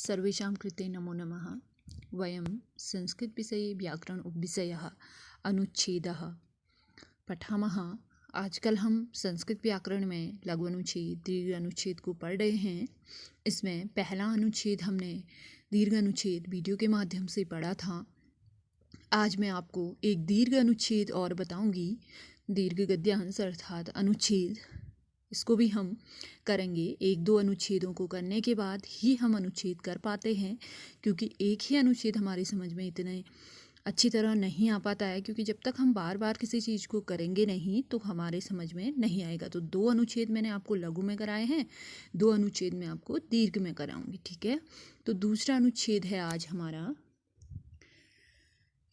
सर्वेषां कृते नमो नमः। वयं संस्कृतविषये व्याकरण उपविषयः अनुच्छेदः पठामः। आजकल हम संस्कृत व्याकरण में लघु अनुच्छेद दीर्घ अनुच्छेद को पढ़ रहे हैं। इसमें पहला अनुच्छेद हमने दीर्घ अनुच्छेद वीडियो के माध्यम से पढ़ा था। आज मैं आपको एक दीर्घ अनुच्छेद और बताऊंगी। दीर्घ गद्यांश अर्थात अनुच्छेद, इसको भी हम करेंगे। एक दो अनुच्छेदों को करने के बाद ही हम अनुच्छेद कर पाते हैं, क्योंकि एक ही अनुच्छेद हमारी समझ में इतने अच्छी तरह नहीं आ पाता है, क्योंकि जब तक हम बार बार किसी चीज़ को करेंगे नहीं तो हमारे समझ में नहीं आएगा। तो दो अनुच्छेद मैंने आपको लघु में कराए हैं, दो अनुच्छेद मैं आपको दीर्घ में कराऊंगी, ठीक है। तो दूसरा अनुच्छेद है आज हमारा,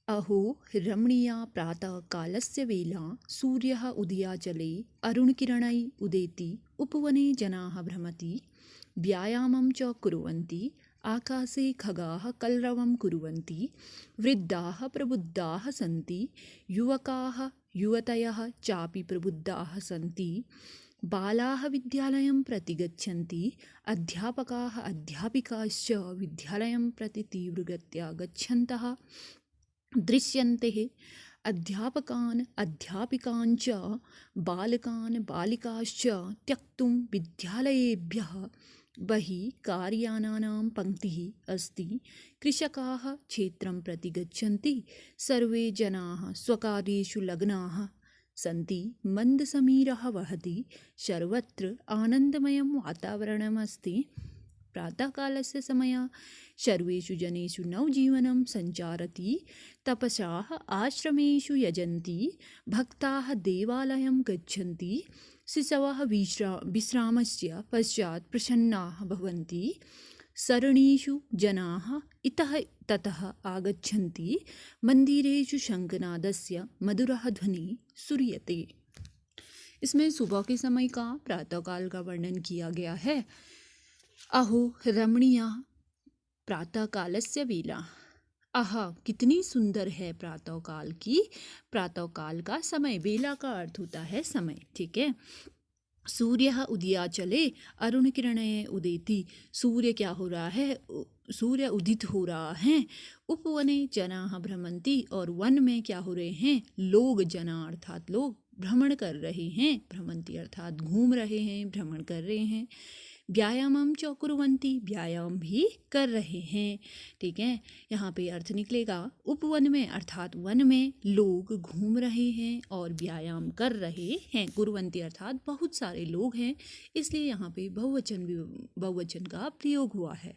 अहो रमणीया प्रातः कालस्य वेला सूर्यः उदयाचले अरुणकिरणै उदेति उपवने जनाः भ्रमति व्यायामं च कुर्वन्ति आकाशे खगाः कलरवं कुर्वन्ति वृद्धाः प्रबुद्धाः सन्ति युवकाः युवतयः चापि प्रबुद्धाः सन्ति बालाः विद्यालयं प्रति गच्छन्ति अध्यापकाः अध्यापिकाश्च विद्यालयं प्रति तीव्रगत्या गच्छन्तः दृश्यन्ते। अध्यापकान् अध्यापिकाञ्च बालकान् बालिकाश्च त्यक्तुं विद्यालयेभ्यः बहिः कार्यानानां पङ्क्तिः अस्ति। कृषकाः क्षेत्रं प्रति गच्छन्ति, सर्वे जनाः स्वकार्येषु लग्नाः सन्ति, मन्दसमीरः वहति, सर्वत्र आनन्दमयं वातावरणमस्ति। प्रातःकालस्य समयः सर्वेषु जनेषु नवजीवनं सञ्चारति, तपसाः आश्रमेषु यजन्ति, भक्ताः देवालयं गच्छन्ति, शिशवः विश्रामस्य पश्चात् प्रसन्नाः भवन्ति, सरणीषु जनाः इतः ततः आगच्छन्ति, मन्दिरेषु शङ्खनादस्य मधुरः ध्वनिः श्रूयते। इसमें सुबह के समय का, प्रातःकाल का वर्णन किया गया है। अहो रमणीया प्रातःकालस्य वेला, आहा कितनी सुंदर है प्रातःकाल की, प्रातःकाल का समय। वेला का अर्थ होता है समय, ठीक है। सूर्यः उदयाचले अरुणकिरणै उदेति, सूर्य क्या हो रहा है, सूर्य उदित हो रहा है। उपवने जनाः भ्रमन्ति, और वन में क्या हो रहे हैं, लोग, जना अर्थात लोग भ्रमण कर रहे हैं। भ्रमन्ति अर्थात घूम रहे हैं, भ्रमण कर रहे हैं। व्यायामं च कुर्वन्ति, व्यायाम भी कर रहे हैं, ठीक है। यहाँ पे अर्थ निकलेगा उपवन में अर्थात वन में लोग घूम रहे हैं और व्यायाम कर रहे हैं। कुर्वन्ति अर्थात बहुत सारे लोग हैं, इसलिए यहाँ पे बहुवचन का प्रयोग हुआ है।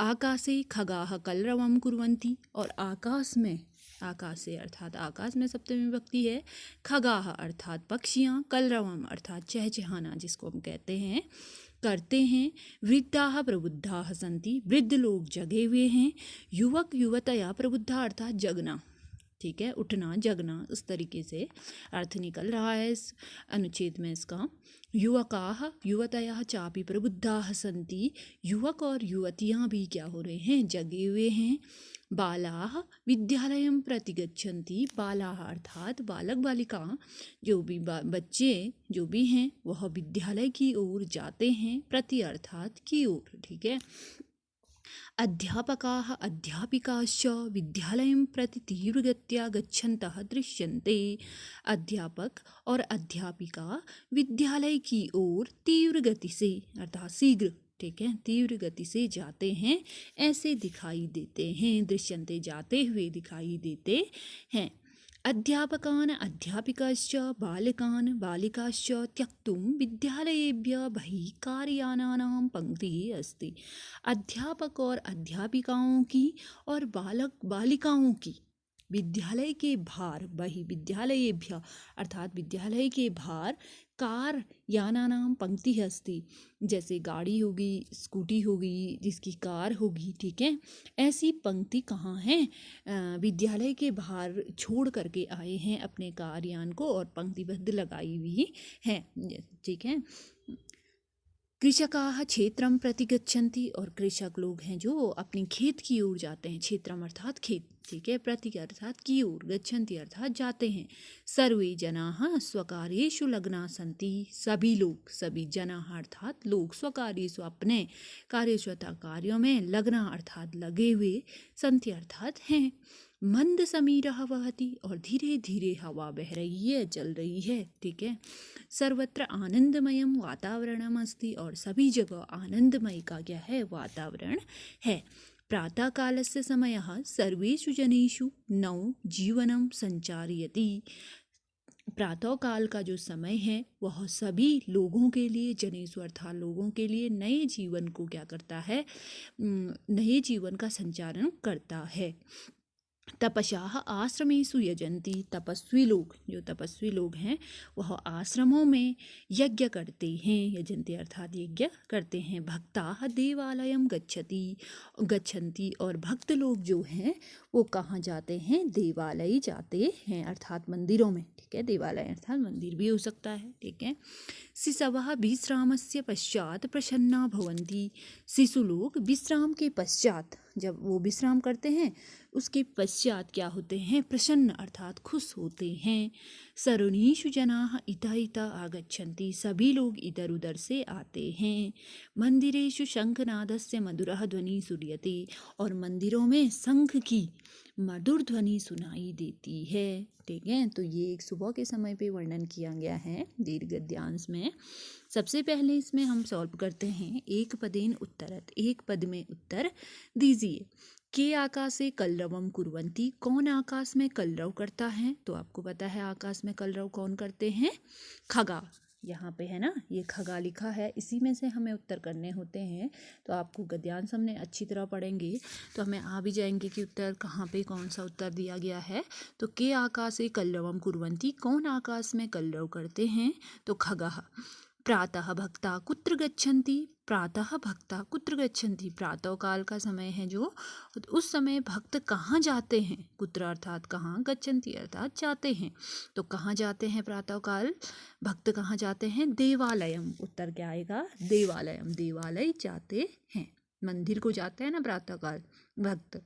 आकाशे खगाः कलरवं कुर्वन्ति, और आकाश में, आकाश से अर्थात आकाश में सप्तमी विभक्ति है। खगाः अर्थात पक्षियाँ, कलरवम अर्थात चहचहाना जिसको हम कहते हैं, करते हैं। वृद्धाः प्रबुद्धाः सन्ति, वृद्ध लोग जगे हुए हैं। युवक युवतया प्रबुद्धा अर्थात जगना, ठीक है, उठना जगना, उस तरीके से अर्थ निकल रहा है इस अनुच्छेद में इसका। युवकाः युवतयः चापि प्रबुद्धाः सन्ति, युवक और युवतियाँ भी क्या हो रहे हैं, जगे हुए हैं। बालाः विद्यालयं प्रति गच्छन्ति, बालाः अर्थात बालक बालिका, जो भी बच्चे जो भी हैं वह विद्यालय की ओर जाते हैं, प्रति अर्थात की ओर, ठीक है। अध्यापकाः अध्यापिकाश्च विद्यालयं प्रति तीव्रगत्या गच्छन्तः दृश्यन्ते। अध्यापक और अध्यापिका विद्यालय की ओर तीव्र गति से अर्थात शीघ्र, ठीक है, तीव्र गति से जाते हैं, ऐसे दिखाई देते हैं। दृश्यन्ते जाते हुए दिखाई देते हैं। अध्यापकान् अध्यापिकाश्च बालकान् बालिकाश्च त्यक्तुं विद्यालयेभ्यः बहिः कार्यानानां पङ्क्तिः अस्ति। अध्यापक और अध्यापिकाओं की और बालक बालिकाओं की विद्यालय के बाहर, बहि विद्यालयेभ्यः अर्थात विद्यालय के बाहर, कार यानानां पंक्ति अस्ति, जैसे गाड़ी होगी, स्कूटी होगी, जिसकी कार होगी, ठीक है। ऐसी पंक्ति कहाँ है, विद्यालय के बाहर छोड़ करके आए हैं अपने कार यान को, और पंक्तिबद्ध लगाई हुई है, ठीक है। कृषकाः क्षेत्रं प्रति गच्छन्ति, और कृषक लोग हैं जो अपनी खेत की ओर जाते हैं। क्षेत्रम अर्थात खेत, ठीक है, प्रति अर्थात की ओर, गच्छन्ति अर्थात जाते हैं। सर्वे जनाः स्वकार्येषु लग्ना सन्ति, सभी लोग, सभी जनाः अर्थात लोग, स्वकार्येषु अपने, कार्येषु अर्थात कार्यों में, लग्ना अर्थात लगे हुए, सन्ति अर्थात हैं। मंद समीरः वहति, और धीरे धीरे हवा बह रही है, चल रही है, ठीक है। सर्वत्र आनंदमयम वातावरणम अस्ति, और सभी जगह आनंदमय का क्या है, वातावरण है। प्रातः कालस्य समयः सर्वेषु जनेषु नव जीवनम संचारयति, प्रातः काल का जो समय है वह सभी लोगों के लिए, जनेषु अर्थात लोगों के लिए, नए जीवन को क्या करता है, नए जीवन का संचारण करता है। तपस्याः आश्रमेषु यजन्ति, तपस्वी लोग, जो तपस्वी लोग हैं वह आश्रमों में यज्ञ करते हैं, यजन्ति अर्थात यज्ञ करते हैं। भक्ताः देवालयं गच्छन्ति, और भक्त लोग जो हैं वो कहाँ जाते हैं, देवालय जाते हैं अर्थात मंदिरों में, ठीक है। देवालय अर्थात मंदिर भी हो सकता है, ठीक है। शिशवः विश्रामस्य पश्चात प्रसन्ना भवन्ति, शिशु लोग विश्राम के पश्चात, जब वो विश्राम करते हैं उसके पश्चात क्या होते हैं, प्रसन्न अर्थात खुश होते हैं। सरणीषु जनाः इतः इतः आगच्छन्ति, सभी लोग इधर उधर से आते हैं। मंदिरेषु शंखनादस्य मधुरः ध्वनि श्रूयते, और मंदिरों में शंख की मधुर ध्वनि सुनाई देती है, ठीक है। तो ये एक सुबह के समय पे वर्णन किया गया है दीर्घ गद्यांश में। सबसे पहले इसमें हम सॉल्व करते हैं एक पदेन उत्तरत, एक पद में उत्तर दीजिए। के आकाशे कलरवम कुर्वन्ति, कौन आकाश में कलरव करता है, तो आपको पता है आकाश में कलरव कौन करते हैं, खगा, यहाँ पे है ना, ये खगा लिखा है, इसी में से हमें उत्तर करने होते हैं। तो आपको गद्यांश हमने अच्छी तरह पढ़ेंगे तो हमें आ भी जाएंगे कि उत्तर कहाँ पे कौन सा उत्तर दिया गया है। तो के आकाशे कलरवम कुर्वन्ति, कौन आकाश में कलरव करते हैं, तो खगः। प्रातः भक्ता कुत्र गच्छन्ति, प्रातः भक्ता कुत्र गच्छन्ति, प्रातः काल का समय है जो, उस समय भक्त कहाँ जाते हैं, कुत्र अर्थात कहाँ, गच्छन्ति अर्थात जाते हैं। तो कहाँ जाते हैं प्रातः काल भक्त, कहाँ जाते हैं, देवालयम, उत्तर क्या आएगा, देवालयम, देवालय जाते हैं, मंदिर को जाते हैं ना प्रातः काल भक्त।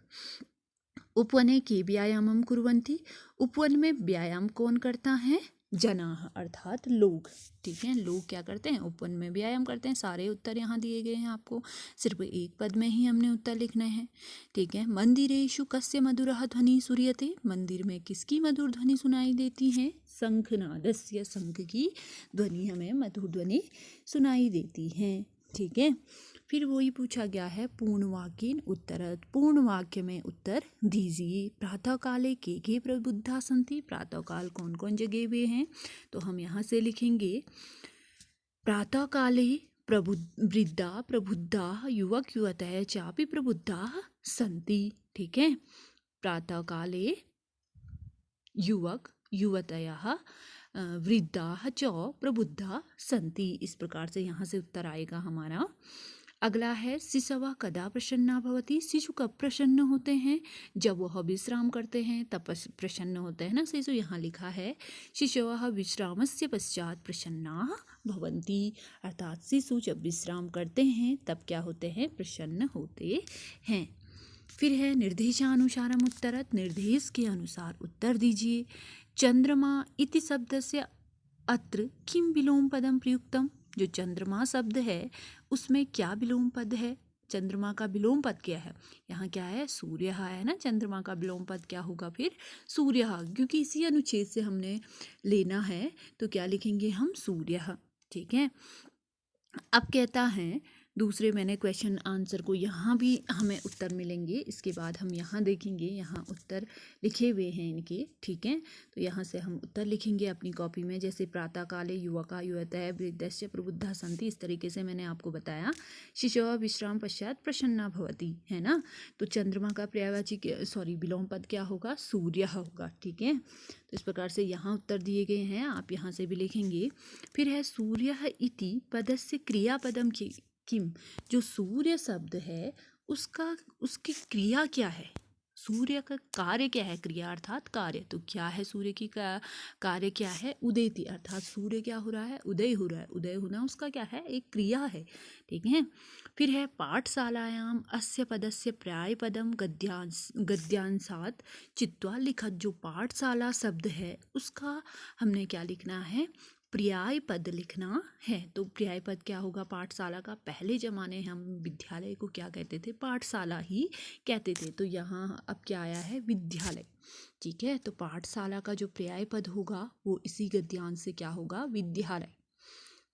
उपवने के व्यायामम कुर्वन्ति, उपवन में व्यायाम कौन करता है, जनाः अर्थात लोग, ठीक है, लोग क्या करते हैं, उपवन में व्यायाम करते हैं। सारे उत्तर यहाँ दिए गए हैं, आपको सिर्फ एक पद में ही हमने उत्तर लिखना है, ठीक है। मंदिरेषु कस्य मधुरः ध्वनि श्रूयते, मंदिर में किसकी मधुर ध्वनि सुनाई देती है, शंखनादस्य, शंख की ध्वनि हमें मधुर ध्वनि सुनाई देती है, ठीक है। फिर वही पूछा गया है पूर्ण वाक्येन उत्तरत, पूर्ण वाक्य में उत्तर दीजिए। प्रातः काले के प्रबुद्धा सन्ति, प्रातः काल कौन कौन जगे हुए हैं, तो हम यहाँ से लिखेंगे प्रातः काले वृद्धा प्रबुद्धा युवक युवतयः चापि प्रबुद्धाः सन्ति, ठीक है। प्रातः काले युवक युवतयः वृद्धाः च प्रबुद्धा सन्ति, इस प्रकार से यहाँ से उत्तर आएगा हमारा। अगला है शिशवः कदा प्रसन्ना भवति, शिशु कब प्रसन्न होते हैं, जब वह विश्राम करते हैं तब प्रसन्न होते हैं ना शिशु, यहाँ लिखा है शिशवः विश्रामस्य पश्चात प्रसन्नाः भवन्ति, अर्थात शिशु जब विश्राम करते हैं तब क्या होते हैं, प्रसन्न होते हैं। फिर है निर्देशानुसारम उत्तरत, निर्देश के अनुसार उत्तर दीजिए। चंद्रमा इति शब्दस्य अत्र किम विलोम पदम प्रयुक्तम, जो चंद्रमा शब्द है उसमें क्या विलोम पद है, चंद्रमा का विलोम पद क्या है, यहाँ क्या है, सूर्य है ना, चंद्रमा का विलोम पद क्या होगा फिर, सूर्य, क्योंकि इसी अनुच्छेद से हमने लेना है तो क्या लिखेंगे हम, सूर्य, ठीक है। अब कहता है दूसरे, मैंने क्वेश्चन आंसर को यहाँ भी हमें उत्तर मिलेंगे, इसके बाद हम यहाँ देखेंगे, यहाँ उत्तर लिखे हुए हैं इनके, ठीक है। तो यहाँ से हम उत्तर लिखेंगे अपनी कॉपी में, जैसे प्रातः काले युवका युवतयः वृद्धस्य प्रबुद्धा सन्ति, इस तरीके से मैंने आपको बताया। शिशुः विश्राम पश्चात प्रसन्ना भवति, है ना, तो चंद्रमा का पर्यायवाची विलोम पद क्या होगा, सूर्य होगा, ठीक है। तो इस प्रकार से यहाँ उत्तर दिए गए हैं, आप यहाँ से भी लिखेंगे। फिर है सूर्य इति पदस्य क्रियापदम किम, जो सूर्य शब्द है उसकी क्रिया क्या है, सूर्य का कार्य क्या है, क्रिया अर्थात कार्य, तो क्या है सूर्य की कार्य क्या है, उदेति अर्थात सूर्य क्या हो रहा है, उदय हो रहा है, उदय होना उसका क्या है, एक क्रिया है, ठीक है। फिर है पाठशालायाम अस्य पदस्य पर्यायपदम गद्यांशात चित्वा लिखत, जो पाठशाला शब्द है उसका हमने क्या लिखना है, पर्याय पद लिखना है। तो पर्याय पद क्या होगा पाठशाला का, पहले ज़माने हम विद्यालय को क्या कहते थे, पाठशाला ही कहते थे, तो यहाँ अब क्या आया है, विद्यालय, ठीक है। तो पाठशाला का जो पर्याय पद होगा वो इसी गद्यांश से क्या होगा, विद्यालय,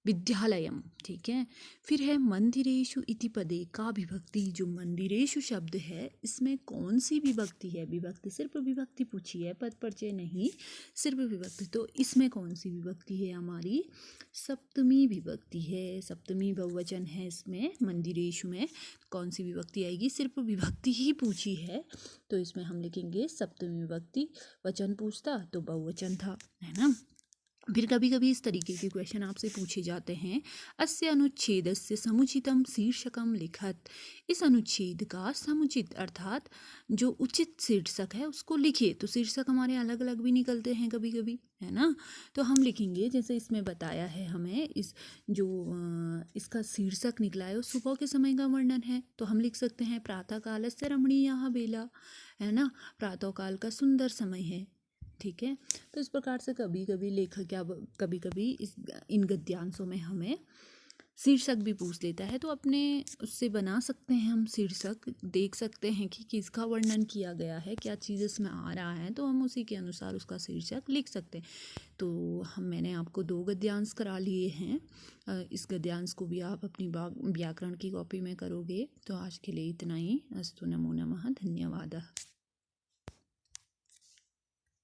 विद्यालयम, ठीक है। फिर है मंदिरेषु इति पदे का विभक्ति, जो मंदिरेषु शब्द है इसमें कौन सी विभक्ति है, विभक्ति सिर्फ विभक्ति पूछी है, पद परिचय नहीं, सिर्फ विभक्ति, तो इसमें कौन सी विभक्ति है हमारी, सप्तमी विभक्ति है, सप्तमी बहुवचन है इसमें, मंदिरेषु में कौन सी विभक्ति आएगी, सिर्फ विभक्ति ही पूछी है, तो इसमें हम लिखेंगे सप्तमी विभक्ति, वचन पूछता तो बहुवचन था, है ना। फिर कभी कभी इस तरीके के क्वेश्चन आपसे पूछे जाते हैं, अस्य अनुच्छेदस्य समुचितम शीर्षकम लिखत, इस अनुच्छेद का समुचित अर्थात जो उचित शीर्षक है उसको लिखिए, तो शीर्षक हमारे अलग अलग भी निकलते हैं कभी कभी, है ना। तो हम लिखेंगे जैसे इसमें बताया है हमें, इस जो इसका शीर्षक निकला है वो सुबह के समय का वर्णन है, तो हम लिख सकते हैं प्रातःकालस्य रमणीयः बेला, है ना, प्रातःकाल का सुंदर समय है, ठीक है। तो इस प्रकार से कभी कभी लेखक क्या कभी कभी इन गद्यांशों में हमें शीर्षक भी पूछ लेता है, तो अपने उससे बना सकते हैं हम शीर्षक, देख सकते हैं कि किसका वर्णन किया गया है, क्या चीज़ इसमें आ रहा है, तो हम उसी के अनुसार उसका शीर्षक लिख सकते हैं। तो मैंने आपको 2 गद्यांश करा लिए हैं, इस गद्यांश को भी आप अपनी व्याकरण की कॉपी में करोगे। तो आज के लिए इतना ही। अस्तु, नमो नमः, धन्यवाद।